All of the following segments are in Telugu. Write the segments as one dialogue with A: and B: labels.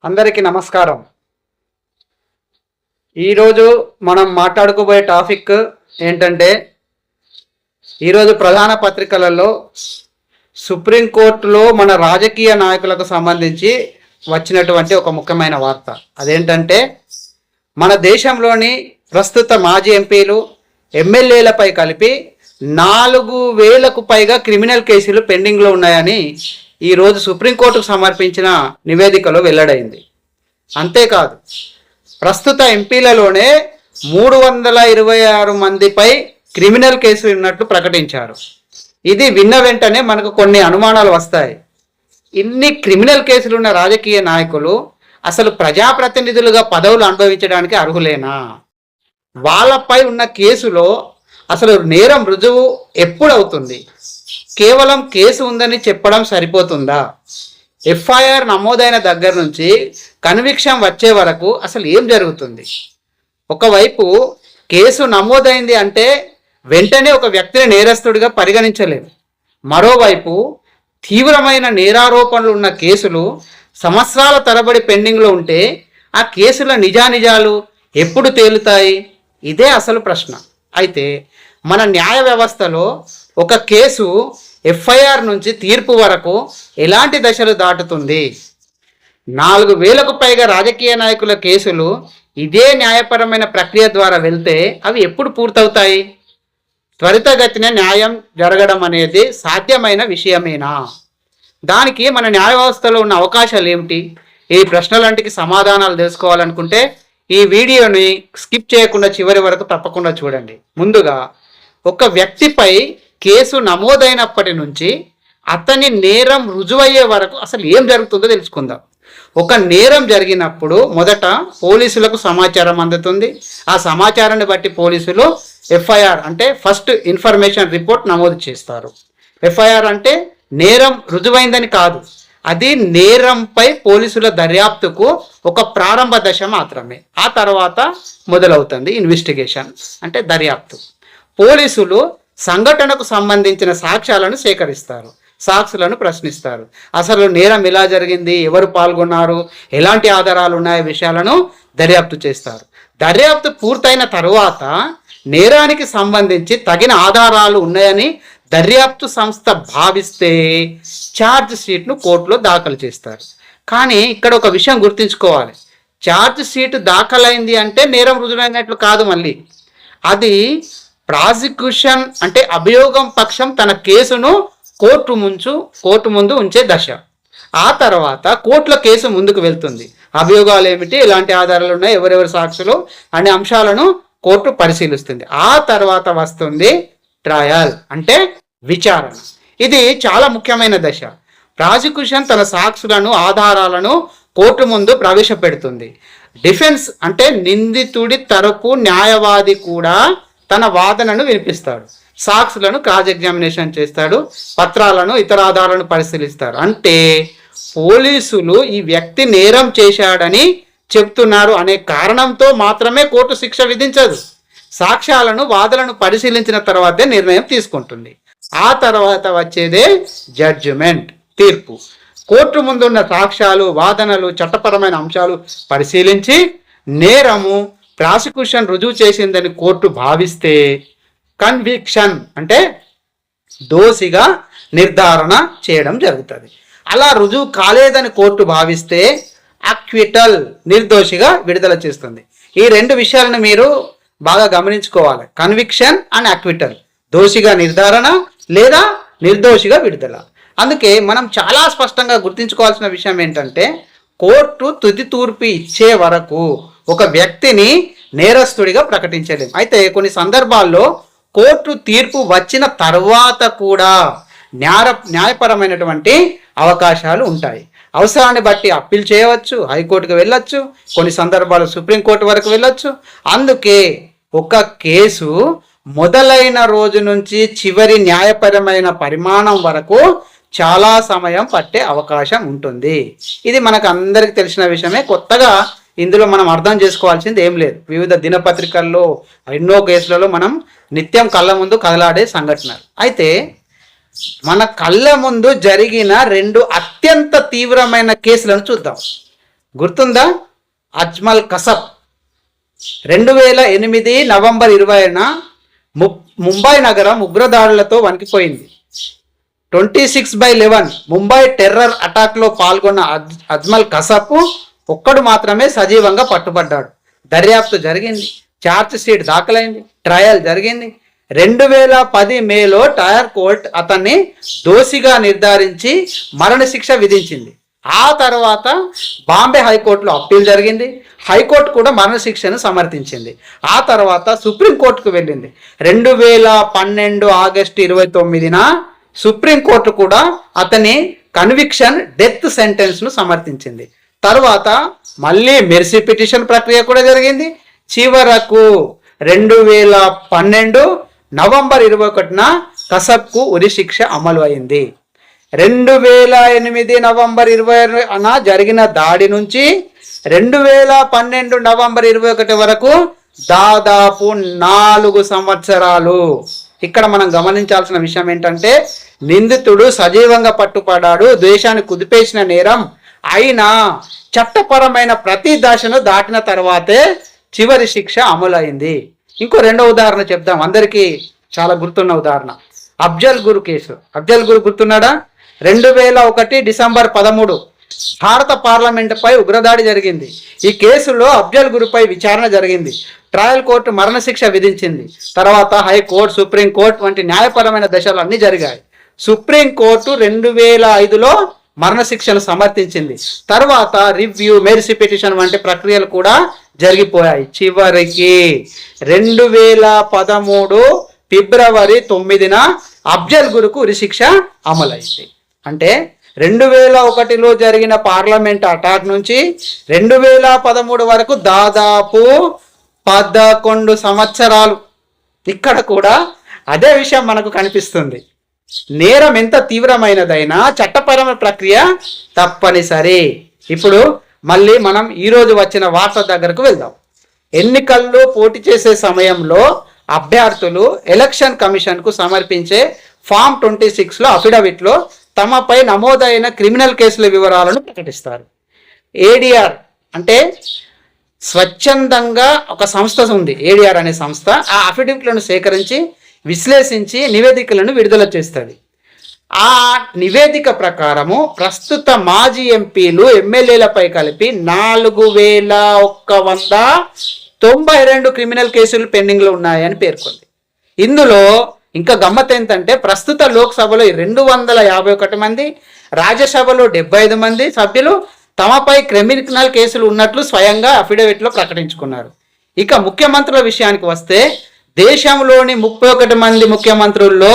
A: అందరికీ నమస్కారం. ఈరోజు మనం మాట్లాడుకోబోయే టాపిక్ ఏంటంటే, ఈరోజు ప్రధాన పత్రికలలో సుప్రీంకోర్టులో మన రాజకీయ నాయకులకు సంబంధించి వచ్చినటువంటి ఒక ముఖ్యమైన వార్త. అదేంటంటే, మన దేశంలోని ప్రస్తుత మాజీ ఎంపీలు ఎమ్మెల్యేలపై కలిపి 4,000కు పైగా క్రిమినల్ కేసులు పెండింగ్లో ఉన్నాయని ఈరోజు సుప్రీంకోర్టుకు సమర్పించిన నివేదికలో వెల్లడైంది. అంతేకాదు, ప్రస్తుత ఎంపీలలోనే 326 మందిపై క్రిమినల్ కేసులు ఉన్నట్లు ప్రకటించారు. ఇది విన్న వెంటనే మనకు కొన్ని అనుమానాలు వస్తాయి. ఇన్ని క్రిమినల్ కేసులు ఉన్న రాజకీయ నాయకులు అసలు ప్రజాప్రతినిధులుగా పదవులు అనుభవించడానికి అర్హులేనా? వాళ్ళపై ఉన్న కేసులో అసలు నేరం రుజువు ఎప్పుడవుతుంది? కేవలం కేసు ఉందని చెప్పడం సరిపోతుందా? ఎఫ్ఐఆర్ నమోదైన దగ్గర నుంచి కన్విక్షన్ వచ్చే వరకు అసలు ఏం జరుగుతుంది? ఒకవైపు కేసు నమోదైంది అంటే వెంటనే ఒక వ్యక్తిని నేరస్తుడిగా పరిగణించలేము. మరోవైపు తీవ్రమైన నేరారోపణలు ఉన్న కేసులు సంవత్సరాల తరబడి పెండింగ్లో ఉంటే ఆ కేసుల నిజానిజాలు ఎప్పుడు తేలుతాయి? ఇదే అసలు ప్రశ్న. అయితే మన న్యాయ వ్యవస్థలో ఒక కేసు ఎఫ్ఐఆర్ నుంచి తీర్పు వరకు ఎలాంటి దశలు దాటుతుంది? 4,000కు పైగా రాజకీయ నాయకుల కేసులు ఇదే న్యాయపరమైన ప్రక్రియ ద్వారా వెళ్తే అవి ఎప్పుడు పూర్తవుతాయి? త్వరితగతిన న్యాయం జరగడం అనేది సాధ్యమైన విషయమేనా? దానికి మన న్యాయ వ్యవస్థలో ఉన్న అవకాశాలు ఏమిటి? ఈ ప్రశ్నలంటికి సమాధానాలు తెలుసుకోవాలనుకుంటే ఈ వీడియోని స్కిప్ చేయకుండా చివరి వరకు తప్పకుండా చూడండి. ముందుగా, ఒక వ్యక్తిపై కేసు నమోదైనప్పటి నుంచి అతని నేరం రుజువయ్యే వరకు అసలు ఏం జరుగుతుందో తెలుసుకుందాం. ఒక నేరం జరిగినప్పుడు మొదట పోలీసులకు సమాచారం అందుతుంది. ఆ సమాచారాన్ని బట్టి పోలీసులు ఎఫ్ఐఆర్ అంటే ఫస్ట్ ఇన్ఫర్మేషన్ రిపోర్ట్ నమోదు చేస్తారు. ఎఫ్ఐఆర్ అంటే నేరం రుజువైందని కాదు, అది నేరంపై పోలీసుల దర్యాప్తుకు ఒక ప్రారంభ దశ మాత్రమే. ఆ తర్వాత మొదలవుతుంది ఇన్వెస్టిగేషన్ అంటే దర్యాప్తు. పోలీసులు సంఘటనకు సంబంధించిన సాక్ష్యాలను సేకరిస్తారు, సాక్షులను ప్రశ్నిస్తారు. అసలు నేరం ఎలా జరిగింది, ఎవరు పాల్గొన్నారు, ఎలాంటి ఆధారాలు ఉన్నాయో విషయాలను దర్యాప్తు చేస్తారు. దర్యాప్తు పూర్తయిన తరువాత నేరానికి సంబంధించి తగిన ఆధారాలు ఉన్నాయని దర్యాప్తు సంస్థ భావిస్తే ఛార్జ్ షీట్ను కోర్టులో దాఖలు చేస్తారు. కానీ ఇక్కడ ఒక విషయం గుర్తుంచుకోవాలి. ఛార్జ్ షీట్ దాఖలైంది అంటే నేరం రుజువైనట్లు కాదు. మళ్ళీ అది ప్రాసిక్యూషన్ అంటే అభియోగం పక్షం తన కేసును కోర్టు ముందు ఉంచే దశ. ఆ తర్వాత కోర్టులో కేసు ముందుకు వెళ్తుంది. అభియోగాలు ఏమిటి, ఎలాంటి ఆధారాలు ఉన్నాయి, ఎవరెవరు సాక్షులు అనే అంశాలను కోర్టు పరిశీలిస్తుంది. ఆ తర్వాత వస్తుంది ట్రయల్ అంటే విచారణ. ఇది చాలా ముఖ్యమైన దశ. ప్రాసిక్యూషన్ తన సాక్షులను ఆధారాలను కోర్టు ముందు ప్రవేశపెడుతుంది. డిఫెన్స్ అంటే నిందితుడి తరపు న్యాయవాది కూడా తన వాదనను వినిపిస్తాడు, సాక్షులను క్రాస్ ఎగ్జామినేషన్ చేస్తాడు, పత్రాలను ఇతర ఆధారాలను పరిశీలిస్తారు. అంటే పోలీసులు ఈ వ్యక్తి నేరం చేశాడని చెప్తున్నారు అనే కారణంతో మాత్రమే కోర్టు శిక్ష విధించదు. సాక్ష్యాలను వాదనలను పరిశీలించిన తర్వాతే నిర్ణయం తీసుకుంటుంది. ఆ తర్వాత వచ్చేదే జడ్జిమెంట్ తీర్పు. కోర్టు ముందున్న సాక్ష్యాలు, వాదనలు, చట్టపరమైన అంశాలు పరిశీలించి నేరము ప్రాసిక్యూషన్ రుజువు చేసిందని కోర్టు భావిస్తే కన్విక్షన్ అంటే దోషిగా నిర్ధారణ చేయడం జరుగుతుంది. అలా రుజువు కాలేదని కోర్టు భావిస్తే అక్విటల్ నిర్దోషిగా విడుదల చేస్తుంది. ఈ రెండు విషయాలను మీరు బాగా గమనించుకోవాలి. కన్విక్షన్ అండ్ అక్విటల్, దోషిగా నిర్ధారణ లేదా నిర్దోషిగా విడుదల. అందుకే మనం చాలా స్పష్టంగా గుర్తుంచుకోవాల్సిన విషయం ఏంటంటే, కోర్టు తుది తీర్పు ఇచ్చే వరకు ఒక వ్యక్తిని నేరస్తుడిగా ప్రకటించలేము. అయితే కొన్ని సందర్భాల్లో కోర్టు తీర్పు వచ్చిన తర్వాత కూడా న్యాయపరమైనటువంటి అవకాశాలు ఉంటాయి. అవసరాన్ని బట్టి అప్పీల్ చేయవచ్చు, హైకోర్టుకు వెళ్ళొచ్చు, కొన్ని సందర్భాలు సుప్రీంకోర్టు వరకు వెళ్ళొచ్చు. అందుకే ఒక కేసు మొదలైన రోజు నుంచి చివరి న్యాయపరమైన పరిమాణం వరకు చాలా సమయం పట్టే అవకాశం ఉంటుంది. ఇది మనకు అందరికీ తెలిసిన విషయమే. కొత్తగా ఇందులో మనం అర్థం చేసుకోవాల్సింది ఏం లేదు. వివిధ దినపత్రికల్లో ఎన్నో కేసులలో మనం నిత్యం కళ్ళ ముందు కదలాడే సంఘటనలు. అయితే మన కళ్ళ ముందు జరిగిన రెండు అత్యంత తీవ్రమైన కేసులను చూద్దాం. గుర్తుందా? అజ్మల్ కసబ్ 2008 నవంబర్ 20న ముంబై నగరం ఉగ్రదాడులతో వణికిపోయింది. 26/11 ముంబై టెర్రర్ అటాక్లో పాల్గొన్న అజ్మల్ కసబ్ ఒక్కడు మాత్రమే సజీవంగా పట్టుబడ్డాడు. దర్యాప్తు జరిగింది, ఛార్జ్ షీట్ దాఖలైంది, ట్రయల్ జరిగింది. 2010 మేలో టైర్ కోర్ట్ అతన్ని దోషిగా నిర్ధారించి మరణశిక్ష విధించింది. ఆ తర్వాత బాంబే హైకోర్టులో అప్పీల్ జరిగింది. హైకోర్టు కూడా మరణశిక్షను సమర్థించింది. ఆ తర్వాత సుప్రీంకోర్టుకు వెళ్ళింది. 2012 ఆగస్టు 29న సుప్రీంకోర్టు కూడా అతని కన్విక్షన్ డెత్ సెంటెన్స్ను సమర్థించింది. తర్వాత మళ్ళీ మెర్సీ పిటిషన్ ప్రక్రియ కూడా జరిగింది. చివరకు 2012 నవంబర్ 21న కసబ్కు ఉరిశిక్ష అమలు అయింది. 2008 నవంబర్ 20న జరిగిన దాడి నుంచి 2012 నవంబర్ 21 వరకు దాదాపు 4 సంవత్సరాలు. ఇక్కడ మనం గమనించాల్సిన విషయం ఏంటంటే, నిందితుడు సజీవంగా పట్టుపడ్డాడు, దేశాన్ని కుదిపేసిన నేరం అయినా చట్టపరమైన ప్రతి దశను దాటిన తర్వాతే చివరి శిక్ష అమలు అయింది. ఇంకో రెండో ఉదాహరణ చెప్దాం, అందరికీ చాలా గుర్తున్న ఉదాహరణ. అఫ్జల్ గురు కేసు. అఫ్జల్ గురు గుర్తున్నాడా? 2001 డిసెంబర్ 13 భారత పార్లమెంటుపై ఉగ్రదాడి జరిగింది. ఈ కేసులో అఫ్జల్ గురుపై విచారణ జరిగింది. ట్రయల్ కోర్టు మరణశిక్ష విధించింది. తర్వాత హైకోర్టు, సుప్రీంకోర్టు వంటి న్యాయపరమైన దశలు అన్నీ జరిగాయి. సుప్రీంకోర్టు 2005లో మరణశిక్షను సమర్థించింది. తర్వాత రివ్యూ, మెర్సీ పిటిషన్ వంటి ప్రక్రియలు కూడా జరిగిపోయాయి. చివరికి 2013 ఫిబ్రవరి 9న అఫ్జల్ గురుకు ఉరిశిక్ష అమలైంది. అంటే 2001లో జరిగిన పార్లమెంట్ అటాక్ నుంచి 2013 వరకు దాదాపు 11 సంవత్సరాలు. ఇక్కడ కూడా అదే విషయం మనకు కనిపిస్తుంది. నేరం ఎంత తీవ్రమైనదైనా చట్టపరమైన ప్రక్రియ తప్పనిసరి. ఇప్పుడు మళ్ళీ మనం ఈరోజు వచ్చిన వార్త దగ్గరకు వెళ్దాం. ఎన్నికల్లో పోటీ చేసే సమయంలో అభ్యర్థులు ఎలక్షన్ కమిషన్కు సమర్పించే ఫామ్ 26లో అఫిడవిట్లో తమపై నమోదైన క్రిమినల్ కేసుల వివరాలను ప్రకటిస్తారు. ఏడిఆర్ అంటే స్వచ్ఛందంగా ఒక సంస్థ ఉంది, ఏడిఆర్ అనే సంస్థ. ఆ అఫిడవిట్లను సేకరించి విశ్లేషించి నివేదికలను విడుదల చేస్తుంది. ఆ నివేదిక ప్రకారము ప్రస్తుత మాజీ ఎంపీలు, ఎమ్మెల్యేలపై కలిపి 4192 క్రిమినల్ కేసులు పెండింగ్లో ఉన్నాయని పేర్కొంది. ఇందులో ఇంకా గమ్మత్ ఏంటంటే, ప్రస్తుత లోక్సభలో 251 మంది, రాజ్యసభలో 75 మంది సభ్యులు తమపై క్రిమినల్ కేసులు ఉన్నట్లు స్వయంగా అఫిడవిట్లో ప్రకటించుకున్నారు. ఇక ముఖ్యమంత్రుల విషయానికి వస్తే, దేశంలోని 31 మంది ముఖ్యమంత్రుల్లో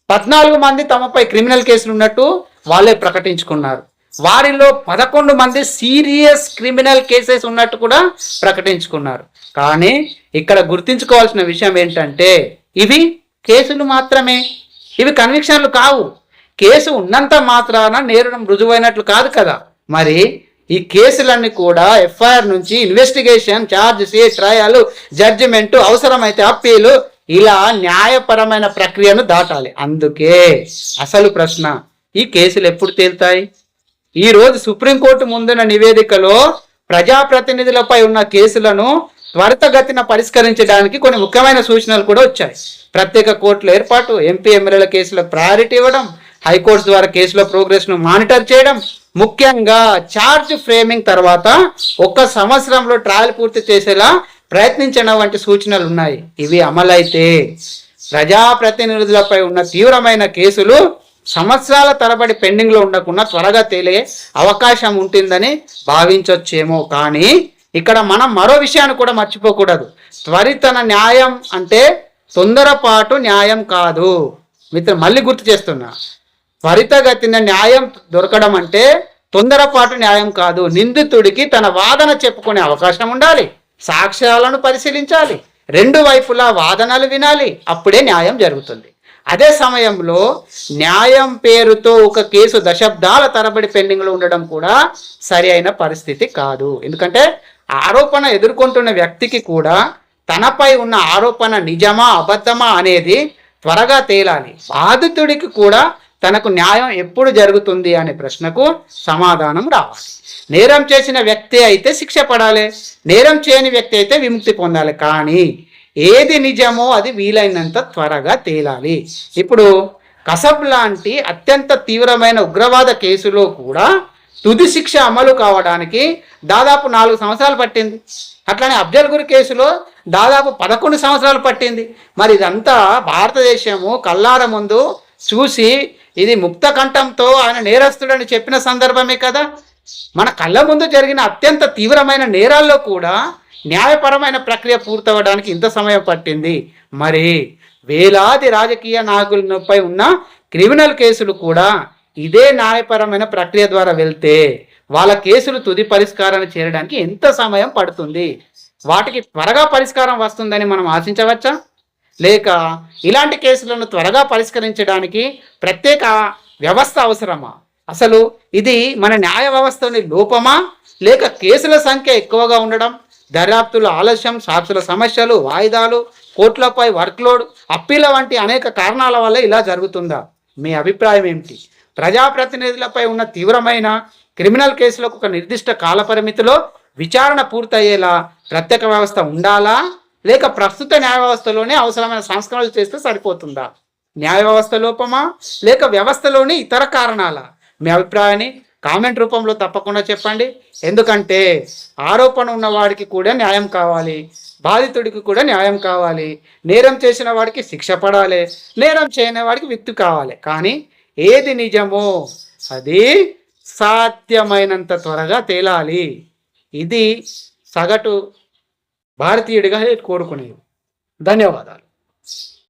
A: 14 మంది తమపై క్రిమినల్ కేసులు ఉన్నట్టు వాళ్ళే ప్రకటించుకున్నారు. వారిలో 11 మంది సీరియస్ క్రిమినల్ కేసెస్ ఉన్నట్టు కూడా ప్రకటించుకున్నారు. కానీ ఇక్కడ గుర్తుంచుకోవాల్సిన విషయం ఏంటంటే, ఇవి కేసులు మాత్రమే, ఇవి కన్విక్షన్లు కావు. కేసు ఉన్నంత మాత్రాన నేరం రుజువైనట్లు కాదు కదా. మరి ఈ కేసులన్నీ కూడా ఎఫ్ఐఆర్ నుంచి investigation, charge sheet, trial, judgment, అవసరమైతే అప్పీలు, ఇలా న్యాయపరమైన ప్రక్రియను దాటాలి. అందుకే అసలు ప్రశ్న, ఈ కేసులు ఎప్పుడు తేలుతాయి? ఈరోజు సుప్రీంకోర్టు ముందున్న నివేదికలో ప్రజాప్రతినిధులపై ఉన్న కేసులను త్వరితగతిన పరిష్కరించడానికి కొన్ని ముఖ్యమైన సూచనలు కూడా వచ్చాయి. ప్రత్యేక కోర్టుల ఏర్పాటు, ఎంపీ ఎమ్మెల్యేల కేసులకు ప్రయారిటీ ఇవ్వడం, హైకోర్టు ద్వారా కేసుల ప్రోగ్రెస్ను మానిటర్ చేయడం, ముఖ్యంగా ఛార్జ్ ఫ్రేమింగ్ తర్వాత 1 సంవత్సరంలో ట్రయల్ పూర్తి చేసేలా ప్రయత్నించడం వంటి సూచనలు ఉన్నాయి. ఇవి అమలైతే ప్రజాప్రతినిధులపై ఉన్న తీవ్రమైన కేసులు సంవత్సరాల తరబడి పెండింగ్లో ఉండకుండా త్వరగా తేలే అవకాశం ఉంటుందని భావించవచ్చేమో. కానీ ఇక్కడ మనం మరో విషయాన్ని కూడా మర్చిపోకూడదు. త్వరితన న్యాయం అంటే తొందరపాటు న్యాయం కాదు. మిత్రులు, మళ్ళీ గుర్తు చేస్తున్నా, త్వరితగతిన న్యాయం దొరకడం అంటే తొందరపాటు న్యాయం కాదు. నిందితుడికి తన వాదన చెప్పుకునే అవకాశం ఉండాలి, సాక్ష్యాలను పరిశీలించాలి, 2 వైపులా వాదనలు వినాలి, అప్పుడే న్యాయం జరుగుతుంది. అదే సమయంలో న్యాయం పేరుతో ఒక కేసు దశాబ్దాల తరబడి పెండింగ్లో ఉండడం కూడా సరి అయిన పరిస్థితి కాదు. ఎందుకంటే ఆరోపణ ఎదుర్కొంటున్న వ్యక్తికి కూడా తనపై ఉన్న ఆరోపణ నిజమా అబద్ధమా అనేది త్వరగా తేలాలి. బాధితుడికి కూడా తనకు న్యాయం ఎప్పుడు జరుగుతుంది అనే ప్రశ్నకు సమాధానం రావాలి. నేరం చేసిన వ్యక్తి అయితే శిక్ష పడాలి, నేరం చేయని వ్యక్తి అయితే విముక్తి పొందాలి. కానీ ఏది నిజమో అది వీలైనంత త్వరగా తేలాలి. ఇప్పుడు కసబ్ లాంటి అత్యంత తీవ్రమైన ఉగ్రవాద కేసులో కూడా తుది శిక్ష అమలు కావడానికి దాదాపు 4 సంవత్సరాలు పట్టింది. అట్లానే అఫ్జల్ గురి కేసులో దాదాపు 11 సంవత్సరాలు పట్టింది. మరి ఇదంతా భారతదేశము కల్లార ముందు చూసి ఇది ముక్త కంఠంతో ఆయన నేరస్తుడని చెప్పిన సందర్భమే కదా. మన కళ్ళ ముందు జరిగిన అత్యంత తీవ్రమైన నేరాల్లో కూడా న్యాయపరమైన ప్రక్రియ పూర్తవడానికి ఇంత సమయం పట్టింది. మరి వేలాది రాజకీయ నాయకులపై ఉన్న క్రిమినల్ కేసులు కూడా ఇదే న్యాయపరమైన ప్రక్రియ ద్వారా వెళ్తే వాళ్ళ కేసులు తుది పరిష్కారాన్ని చేరడానికి ఎంత సమయం పడుతుంది? వాటికి త్వరగా పరిష్కారం వస్తుందని మనం ఆశించవచ్చా? లేక ఇలాంటి కేసులను త్వరగా పరిష్కరించడానికి ప్రత్యేక వ్యవస్థ అవసరమా? అసలు ఇది మన న్యాయ వ్యవస్థలోని లోపమా, లేక కేసుల సంఖ్య ఎక్కువగా ఉండడం, దర్యాప్తుల ఆలస్యం, సాక్షుల సమస్యలు, వాయిదాలు, కోర్టులపై వర్క్లోడ్, అప్పీల వంటి అనేక కారణాల వల్ల ఇలా జరుగుతుందా? మీ అభిప్రాయం ఏమిటి? ప్రజాప్రతినిధులపై ఉన్న తీవ్రమైన క్రిమినల్ కేసులకు ఒక నిర్దిష్ట కాలపరిమితిలో విచారణ పూర్తయ్యేలా ప్రత్యేక వ్యవస్థ ఉండాలా, లేక ప్రస్తుత న్యాయ వ్యవస్థలోనే అవసరమైన సంస్కరణలు చేస్తే సరిపోతుందా? న్యాయ వ్యవస్థ లోపమా, లేక వ్యవస్థలోని ఇతర కారణాలా? మీ అభిప్రాయాన్ని కామెంట్ రూపంలో తప్పకుండా చెప్పండి. ఎందుకంటే ఆరోపణ ఉన్నవాడికి కూడా న్యాయం కావాలి, బాధితుడికి కూడా న్యాయం కావాలి. నేరం చేసిన వాడికి శిక్ష పడాలి, నేరం చేయని వాడికి విముక్తి కావాలి. కానీ ఏది నిజమో అది సాధ్యమైనంత త్వరగా తేలాలి. ఇది సగటు భారతీయుడిగా కోరుకునేది. ధన్యవాదాలు.